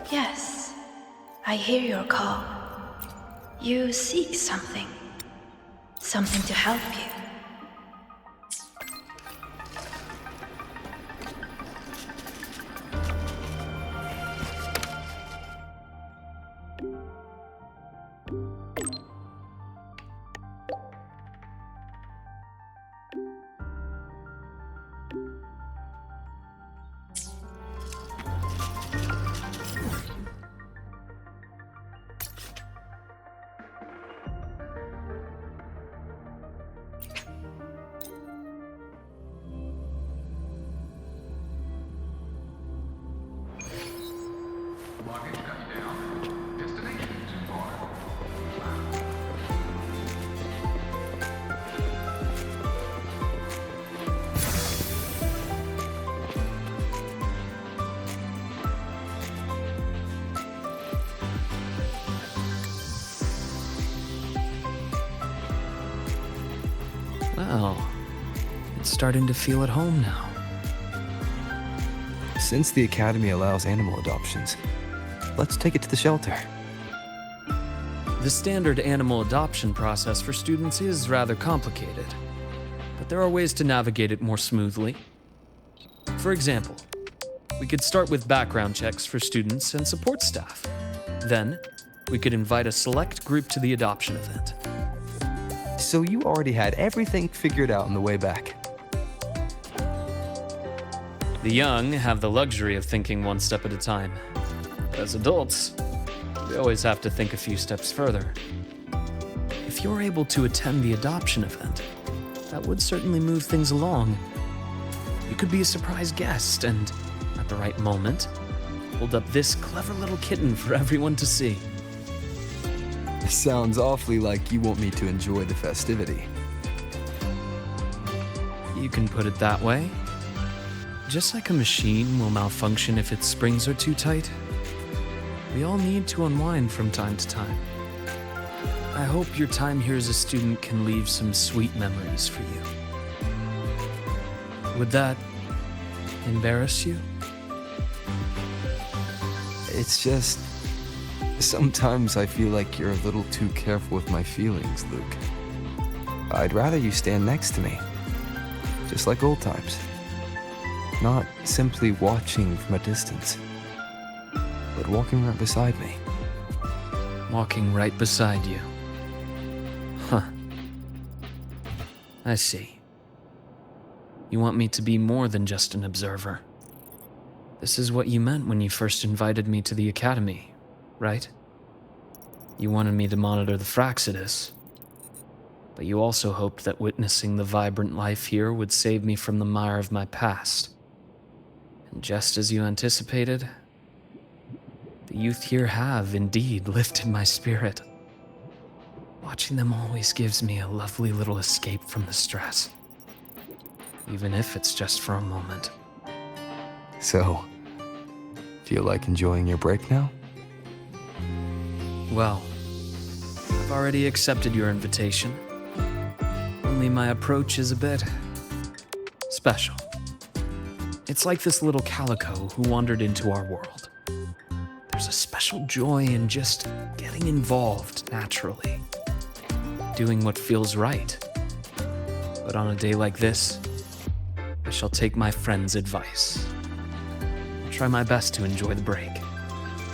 Yes, I hear your call. You seek something. Something to help you. Well, it's starting to feel at home now. Since the Academy allows animal adoptions, let's take it to the shelter. The standard animal adoption process for students is rather complicated, but there are ways to navigate it more smoothly. For example, we could start with background checks for students and support staff. Then, we could invite a select group to the adoption event. So you already had everything figured out on the way back. The young have the luxury of thinking one step at a time. As adults, we always have to think a few steps further. If you're able to attend the adoption event, that would certainly move things along. You could be a surprise guest and, at the right moment, hold up this clever little kitten for everyone to see. Sounds awfully like you want me to enjoy the festivity. You can put it that way. Just like a machine will malfunction if its springs are too tight, we all need to unwind from time to time. I hope your time here as a student can leave some sweet memories for you. Would that embarrass you? It's just, sometimes I feel like you're a little too careful with my feelings, Luke. I'd rather you stand next to me, just like old times. Not simply watching from a distance, but walking right beside me. Walking right beside you. Huh. I see. You want me to be more than just an observer. This is what you meant when you first invited me to the academy, right? You wanted me to monitor the Fraxidus, but you also hoped that witnessing the vibrant life here would save me from the mire of my past. And just as you anticipated, the youth here have indeed lifted my spirit. Watching them always gives me a lovely little escape from the stress, even if it's just for a moment. So, feel like enjoying your break now? Well, I've already accepted your invitation. Only my approach is a bit special. It's like this little calico who wandered into our world. There's a special joy in just getting involved naturally, doing what feels right. But on a day like this, I shall take my friend's advice. Try my best to enjoy the break,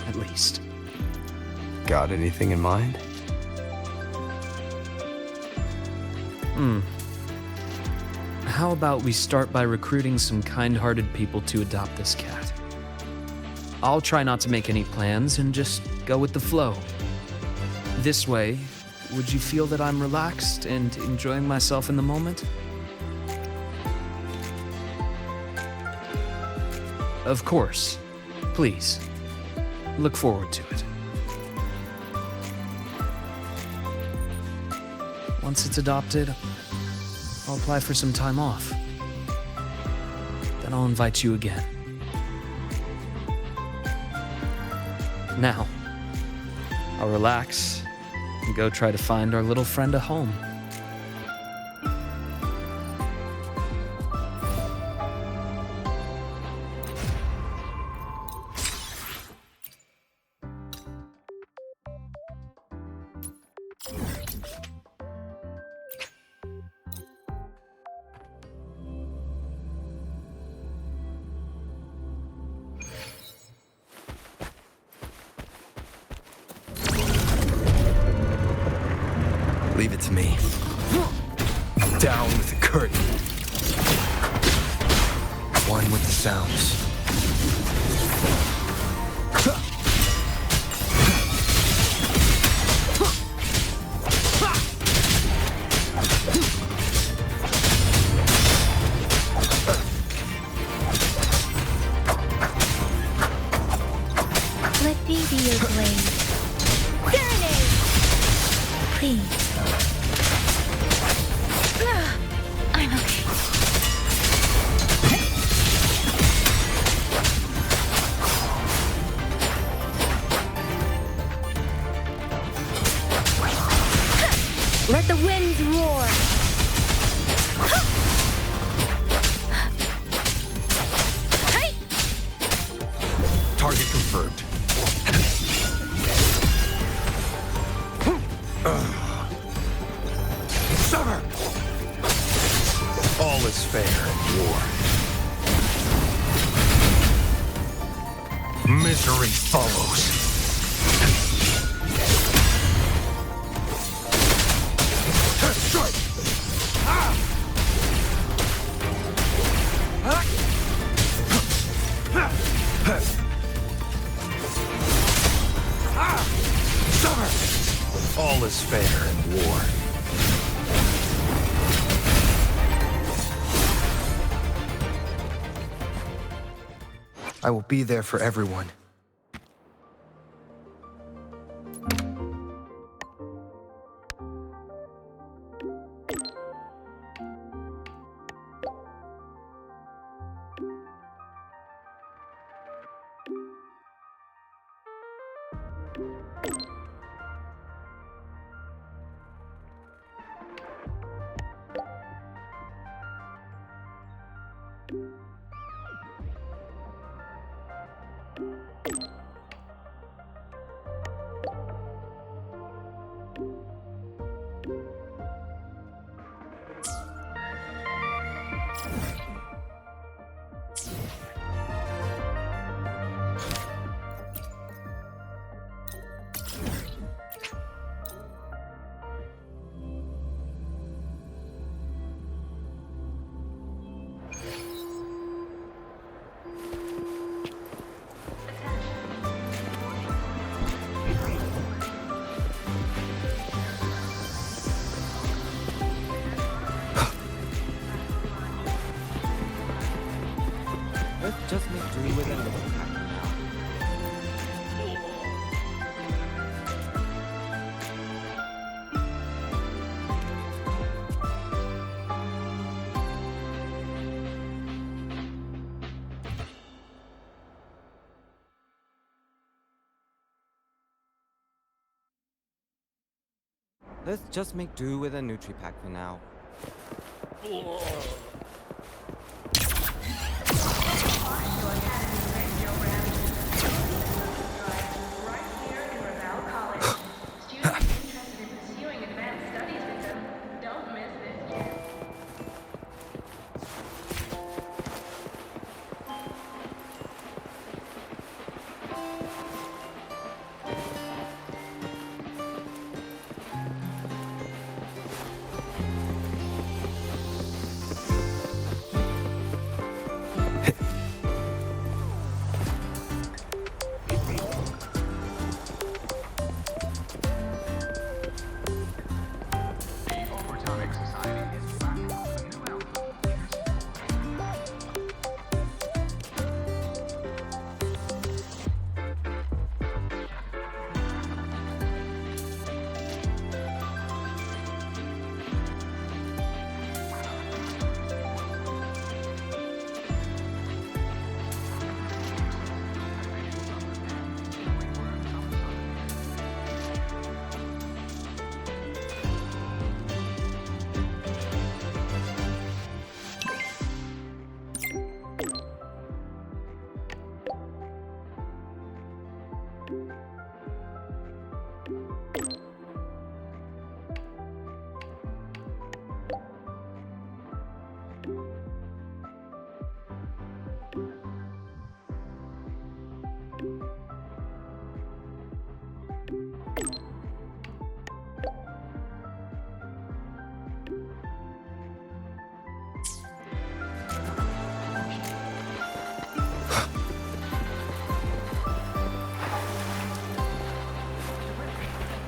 at least. Got anything in mind? How about we start by recruiting some kind-hearted people to adopt this cat? I'll try not to make any plans and just go with the flow. This way, would you feel that I'm relaxed and enjoying myself in the moment? Of course. Please. Look forward to it. Once it's adopted, I'll apply for some time off. Then I'll invite you again. Now, I'll relax and go try to find our little friend a home. Leave it to me. Down with the curtain. One with the sounds. Let me be your blade. Serenade! Please. I'm okay. Let the winds roar. Hey! Target confirmed. Summer! All is fair in war. Misery follows. Strike! Summer! All is fair in war. I will be there for everyone. get a Nutri Pack for now. Let's just make do with a Nutri Pack for now.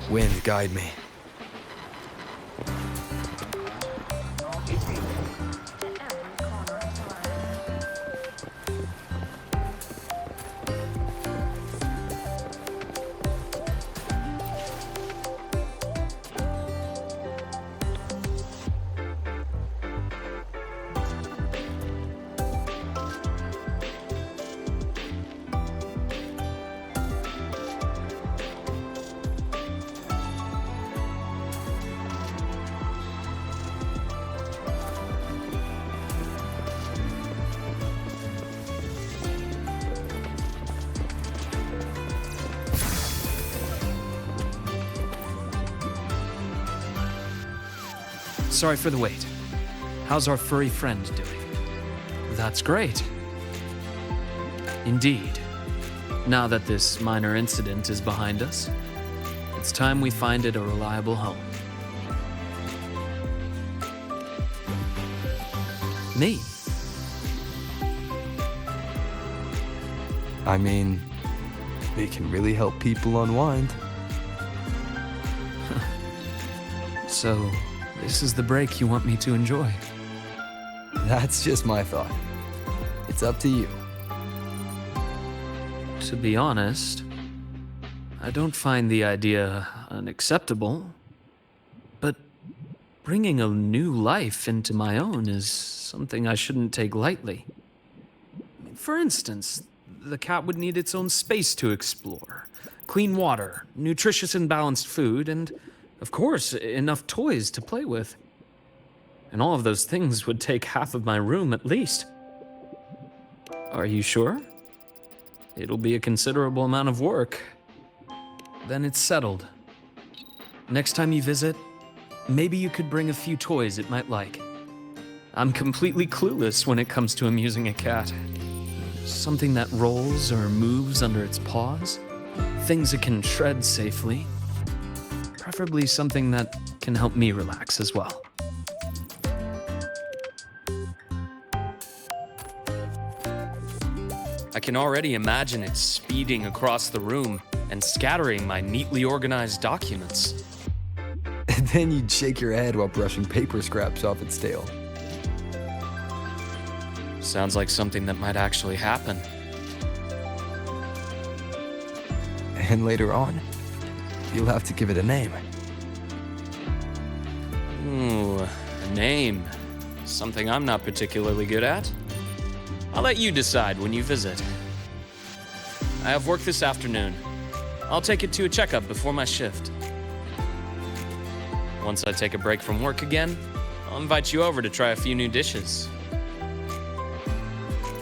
Wind, guide me. Sorry for the wait. How's our furry friend doing? That's great. Indeed. Now that this minor incident is behind us, it's time we find it a reliable home. Me? I mean, they can really help people unwind. So, this is the break you want me to enjoy? That's just my thought. It's up to you. To be honest, I don't find the idea unacceptable, but bringing a new life into my own is something I shouldn't take lightly. For instance, the cat would need its own space to explore, clean water, nutritious and balanced food, and, of course, enough toys to play with. And all of those things would take half of my room at least. Are you sure? It'll be a considerable amount of work. Then it's settled. Next time you visit, maybe you could bring a few toys it might like. I'm completely clueless when it comes to amusing a cat. Something that rolls or moves under its paws. Things it can tread safely. Preferably something that can help me relax as well. I can already imagine it speeding across the room and scattering my neatly organized documents. And then you'd shake your head while brushing paper scraps off its tail. Sounds like something that might actually happen. And later on, you'll have to give it a name. Ooh, a name. Something I'm not particularly good at. I'll let you decide when you visit. I have work this afternoon. I'll take it to a checkup before my shift. Once I take a break from work again, I'll invite you over to try a few new dishes.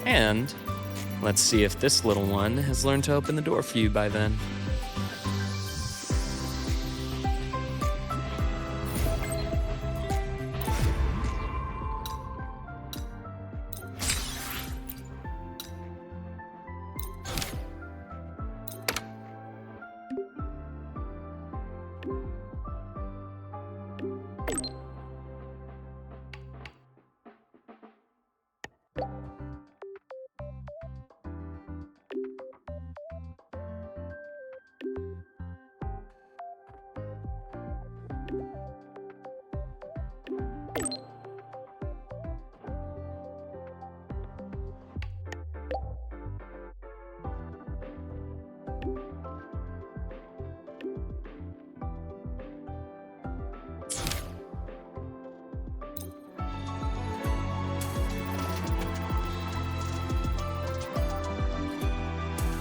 And let's see if this little one has learned to open the door for you by then.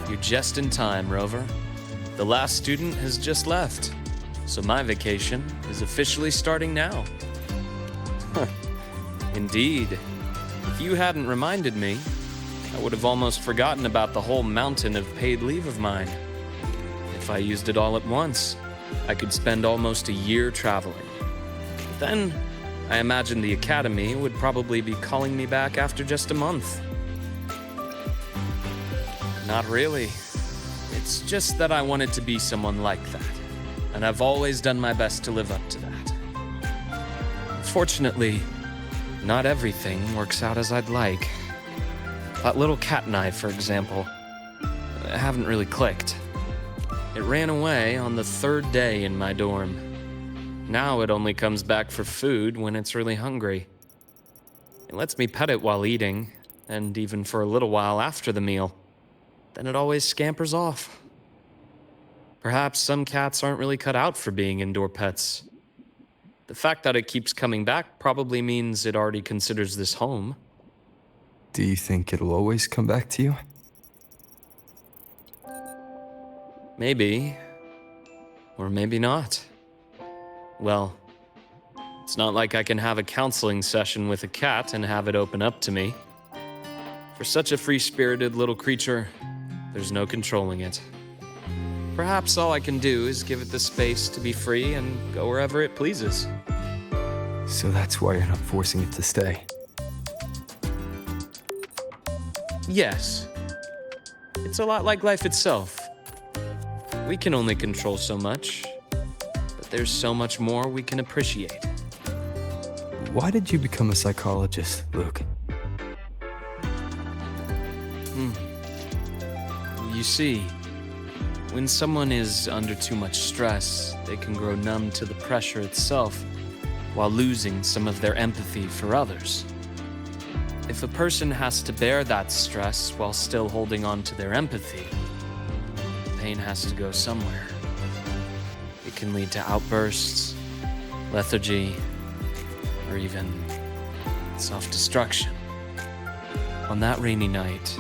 You're just in time, Rover. The last student has just left, so my vacation is officially starting now. Indeed. If you hadn't reminded me, I would have almost forgotten about the whole mountain of paid leave of mine. If I used it all at once, I could spend almost a year traveling. But then, I imagined the academy would probably be calling me back after just a month. Not really. It's just that I wanted to be someone like that, and I've always done my best to live up to that. Fortunately, not everything works out as I'd like. That little cat and I, for example, haven't really clicked. It ran away on the third day in my dorm. Now it only comes back for food when it's really hungry. It lets me pet it while eating, and even for a little while after the meal. Then it always scampers off. Perhaps some cats aren't really cut out for being indoor pets. The fact that it keeps coming back probably means it already considers this home. Do you think it'll always come back to you? Maybe. Or maybe not. Well, it's not like I can have a counseling session with a cat and have it open up to me. For such a free-spirited little creature, there's no controlling it. Perhaps all I can do is give it the space to be free and go wherever it pleases. So that's why you're not forcing it to stay. Yes. It's a lot like life itself. We can only control so much, but there's so much more we can appreciate. Why did you become a psychologist, Luke? You see, when someone is under too much stress, they can grow numb to the pressure itself while losing some of their empathy for others. If a person has to bear that stress while still holding on to their empathy, the pain has to go somewhere. It can lead to outbursts, lethargy, or even self-destruction. On that rainy night,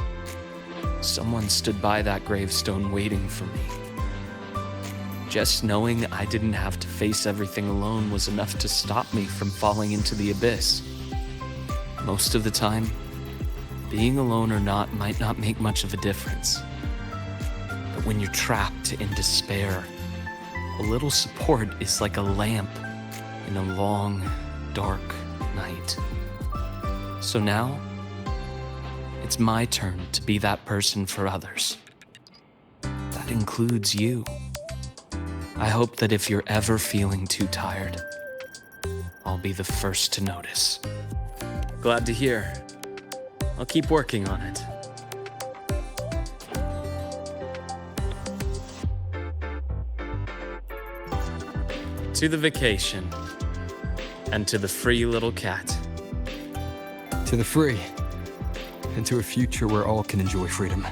someone stood by that gravestone waiting for me. Just knowing I didn't have to face everything alone was enough to stop me from falling into the abyss. Most of the time, being alone or not might not make much of a difference. But when you're trapped in despair, a little support is like a lamp in a long, dark night. So now, it's my turn to be that person for others. That includes you. I hope that if you're ever feeling too tired, I'll be the first to notice. Glad to hear. I'll keep working on it. To the vacation, and to the free little cat. To the free, and to a future where all can enjoy freedom.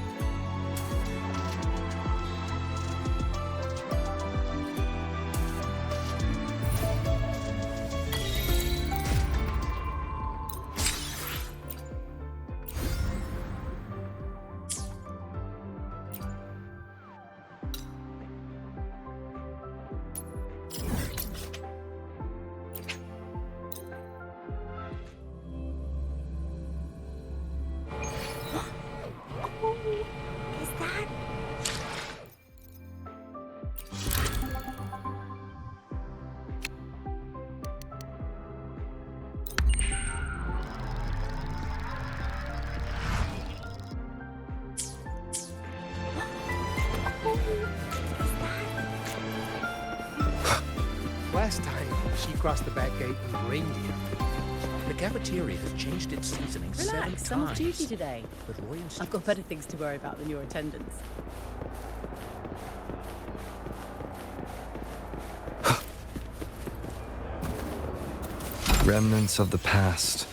She crossed the back gate with reindeer. The cafeteria has changed its seasoning 7 Relax, times. I'm off duty today. But Roy insists. I've got better things to worry about than your attendance. Remnants of the past.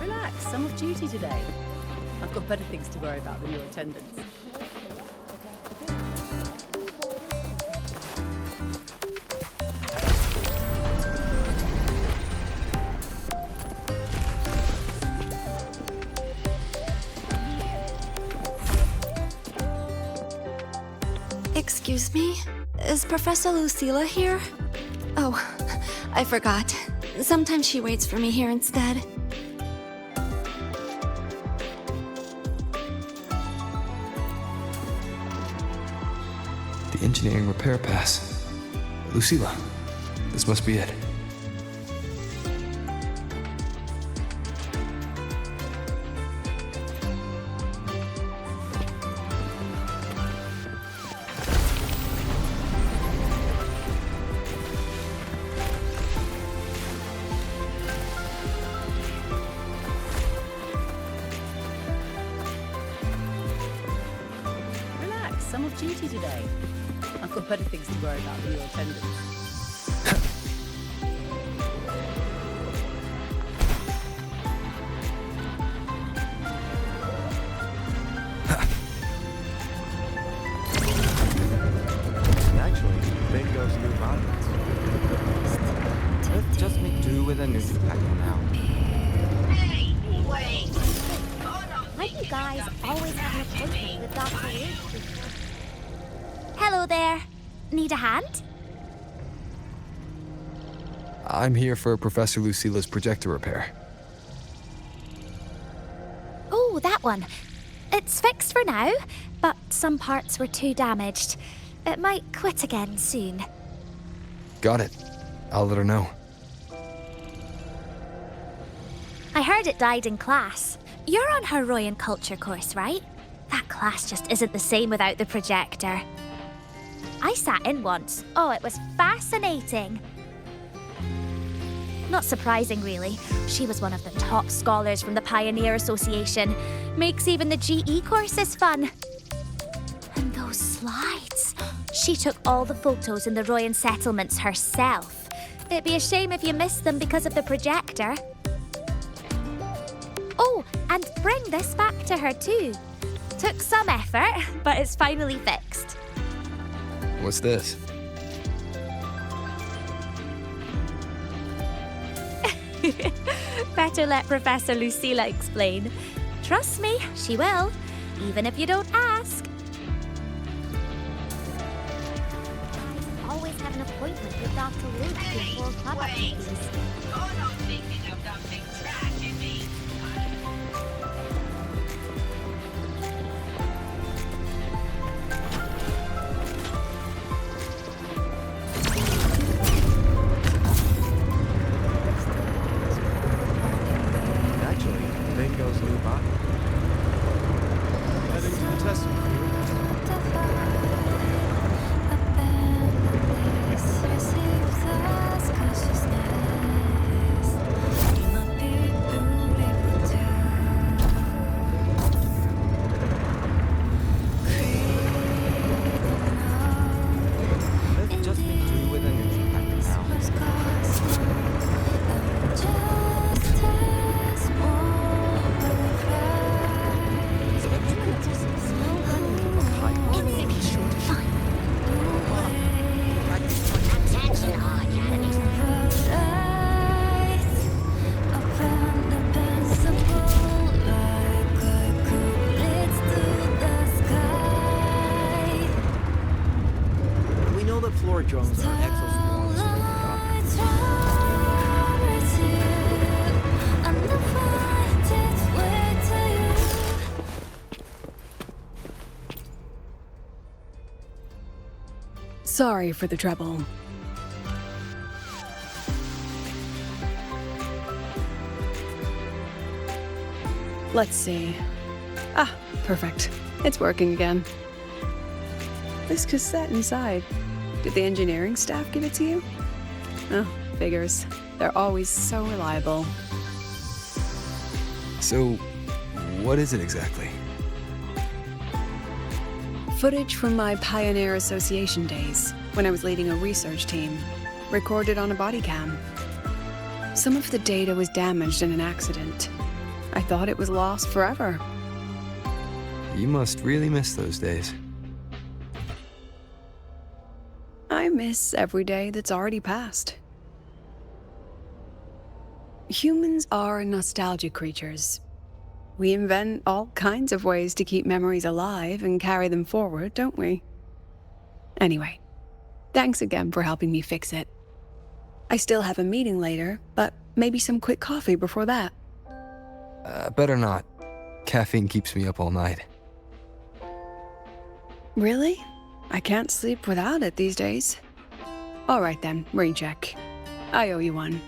Relax, I'm off duty today. I've got better things to worry about than your attendance. Excuse me? Is Professor Lucilla here? Oh, I forgot. Sometimes she waits for me here instead. The engineering repair pass. Lucilla, this must be it. Relax, I'm off duty today. I've got better things to worry about than your attendance. Actually, Bingo's new violence. Let's just make do with a Nutripack for now. Why do you guys always have an appointment with Dr. Reed? Hello there. Need a hand? I'm here for Professor Lucilla's projector repair. Oh, that one. It's fixed for now, but some parts were too damaged. It might quit again soon. Got it. I'll let her know. I heard it died in class. You're on her Roy and Culture course, right? That class just isn't the same without the projector. I sat in once. Oh, it was fascinating. Not surprising, really. She was one of the top scholars from the Pioneer Association. Makes even the GE courses fun. And those slides. She took all the photos in the Royan settlements herself. It'd be a shame if you missed them because of the projector. Oh, and bring this back to her too. Took some effort, but it's finally fixed. What's this? Better let Professor Lucilla explain. Trust me, she will, even if you don't ask. an appointment with Dr. Luke before club activities. Actually, Bingo's new body. Heading to the testing field. Let's just be through with a news packet now. Slow running from a pipe. Infinitely short. Fine. We know that floor drones are exoswarms from God. Sorry for the trouble. Let's see. Ah, perfect. It's working again. This cassette inside. Did the engineering staff give it to you? Oh, figures. They're always so reliable. So, what is it exactly? Footage from my Pioneer Association days, when I was leading a research team, recorded on a body cam. Some of the data was damaged in an accident. I thought it was lost forever. You must really miss those days. I miss every day that's already passed. Humans are nostalgic creatures. We invent all kinds of ways to keep memories alive and carry them forward, don't we? Anyway, thanks again for helping me fix it. I still have a meeting later, but maybe some quick coffee before that. Better not. Caffeine keeps me up all night. Really? I can't sleep without it these days. All right then, rain check. I owe you one.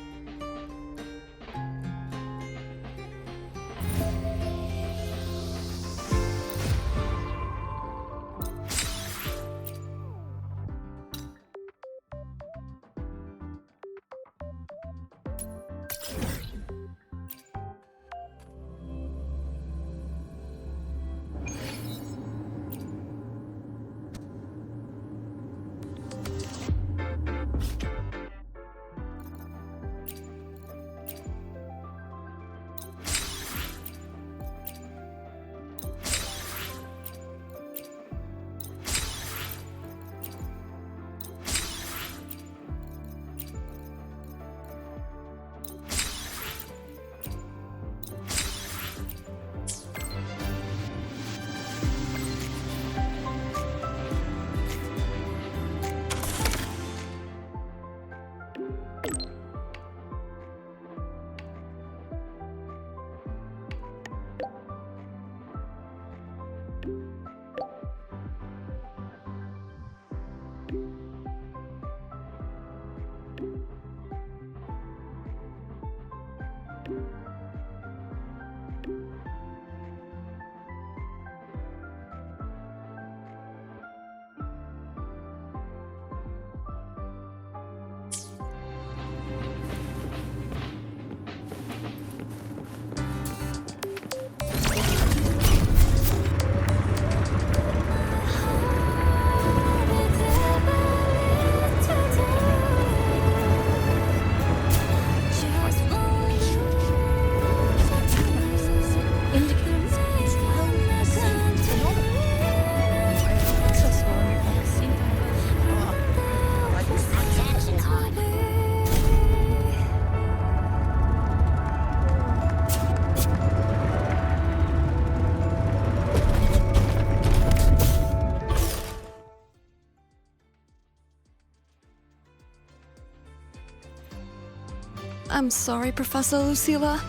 I'm sorry, Professor Lucilla.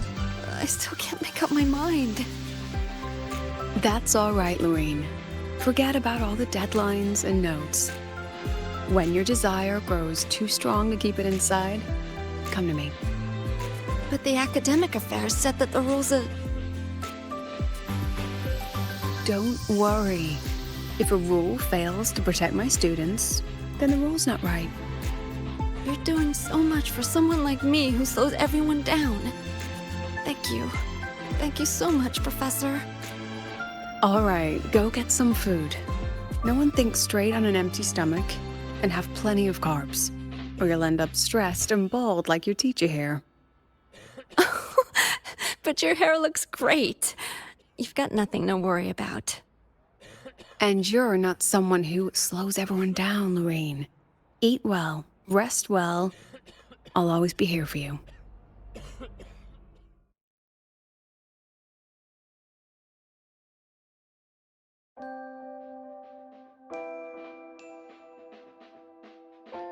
I still can't make up my mind. That's all right, Lorraine. Forget about all the deadlines and notes. When your desire grows too strong to keep it inside, come to me. But the academic affairs said that the rules are... Don't worry. If a rule fails to protect my students, then the rule's not right. You're doing so much for someone like me who slows everyone down. Thank you. Thank you so much, Professor. All right, go get some food. No one thinks straight on an empty stomach, and have plenty of carbs, or you'll end up stressed and bald like your teacher here. But your hair looks great. You've got nothing to worry about. And you're not someone who slows everyone down, Lorraine. Eat well, rest well. I'll always be here for you.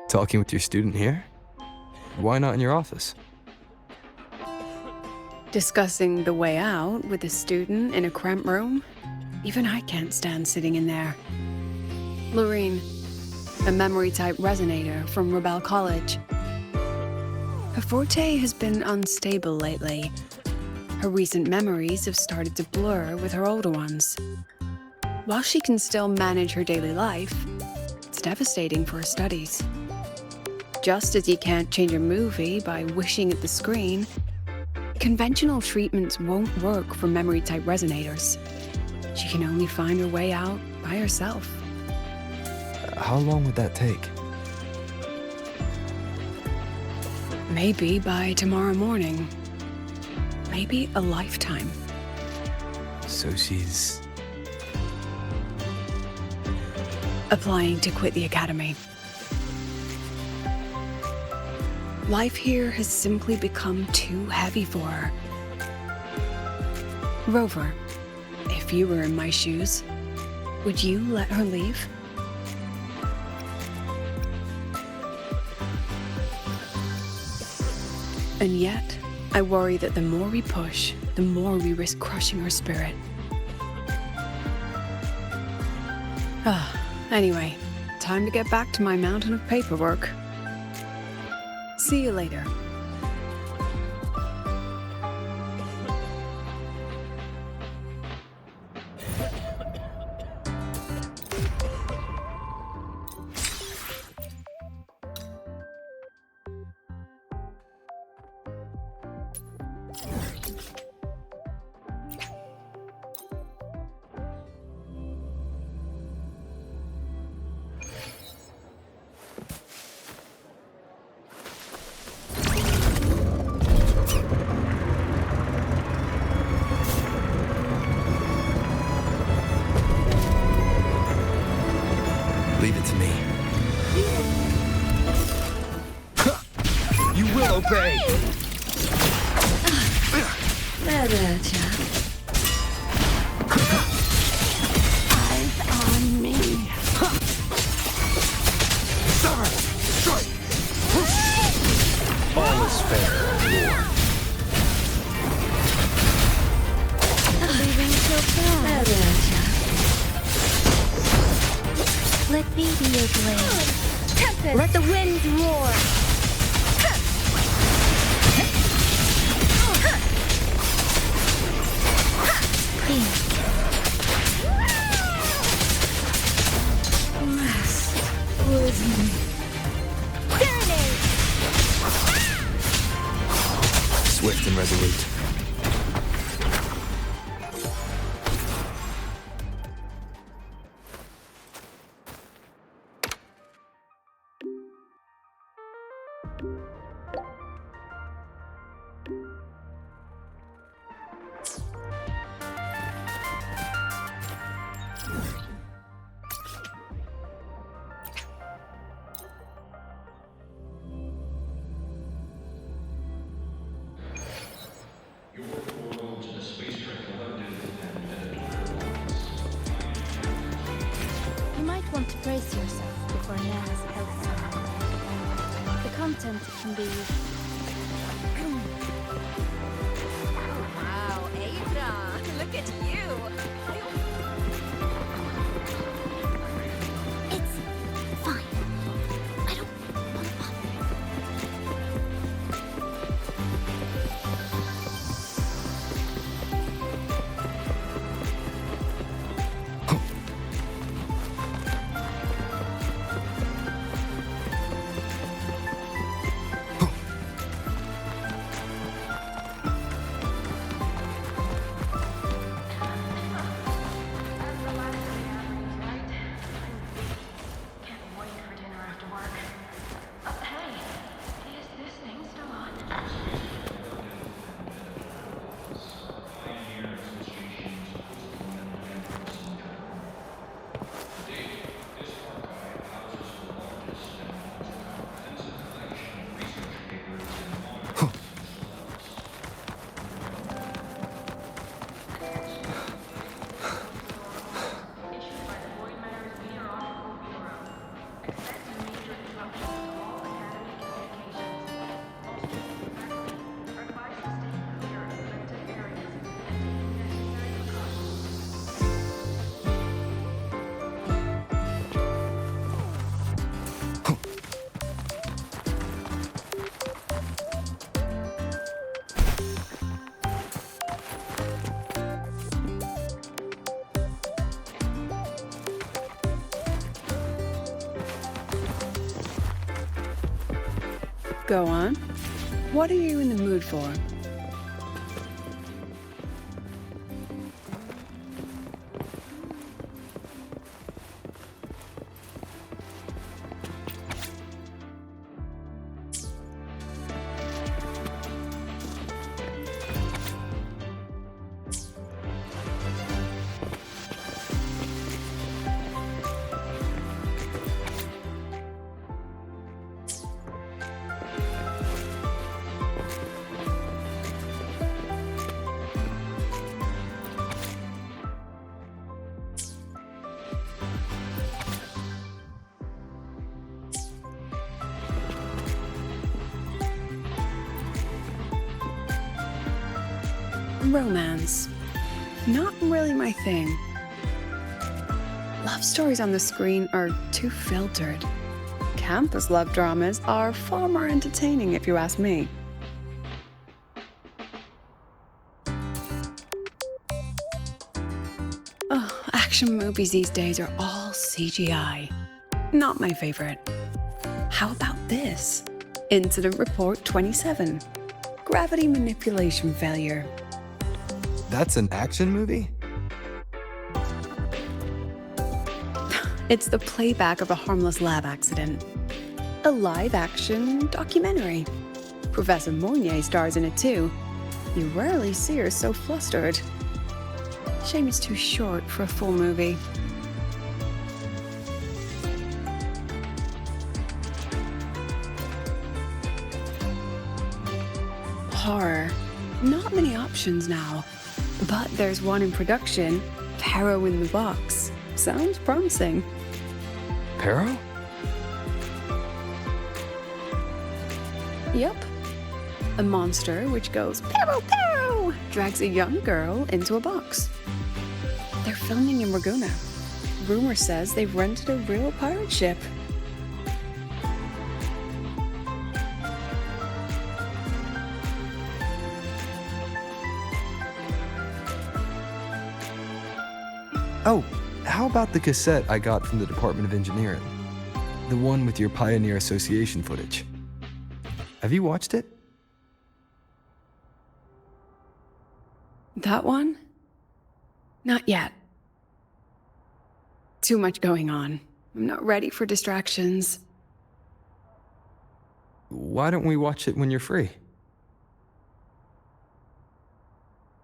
Talking with your student here? Why not in your office? Discussing the way out with a student in a cramped room? Even I can't stand sitting in there. Lorraine, a memory-type resonator from Rebel College. Her forte has been unstable lately. Her recent memories have started to blur with her older ones. While she can still manage her daily life, it's devastating for her studies. Just as you can't change a movie by wishing at the screen, conventional treatments won't work for memory-type resonators. She can only find her way out by herself. How long would that take? Maybe by tomorrow morning. Maybe a lifetime. So she's... applying to quit the academy. Life here has simply become too heavy for her. Rover, if you were in my shoes, would you let her leave? And yet, I worry that the more we push, the more we risk crushing her spirit. Anyway, time to get back to my mountain of paperwork. See you later. Leave it to me. You will obey! There, chap. Eyes on me. Stubborn! Strike! All is fair in war. Leaving so fast. There, chap. Let me be your blade. Tempest. Let the winds roar. Please. Rest with me. Serenade. Swift and resolute. You might want to brace yourself before Nana's health summit. The content can be Go on. What are you in the mood for? Romance. Not really my thing. Love stories on the screen are too filtered. Campus love dramas are far more entertaining, if you ask me. Oh, action movies these days are all CGI. Not my favorite. How about this? Incident Report 27. Gravity manipulation failure. That's an action movie? It's the playback of a harmless lab accident. A live-action documentary. Professor Mounier stars in it too. You rarely see her so flustered. Shame it's too short for a full movie. Horror. Not many options now. But there's one in production, Perro in the Box. Sounds promising. Perro? Yep. A monster which goes Perro, Perro, drags a young girl into a box. They're filming in Raguna. Rumor says they've rented a real pirate ship. Oh, how about the cassette I got from the Department of Engineering? The one with your Pioneer Association footage. Have you watched it? That one? Not yet. Too much going on. I'm not ready for distractions. Why don't we watch it when you're free?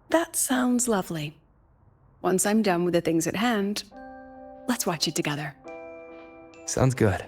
That sounds lovely. Once I'm done with the things at hand, let's watch it together. Sounds good.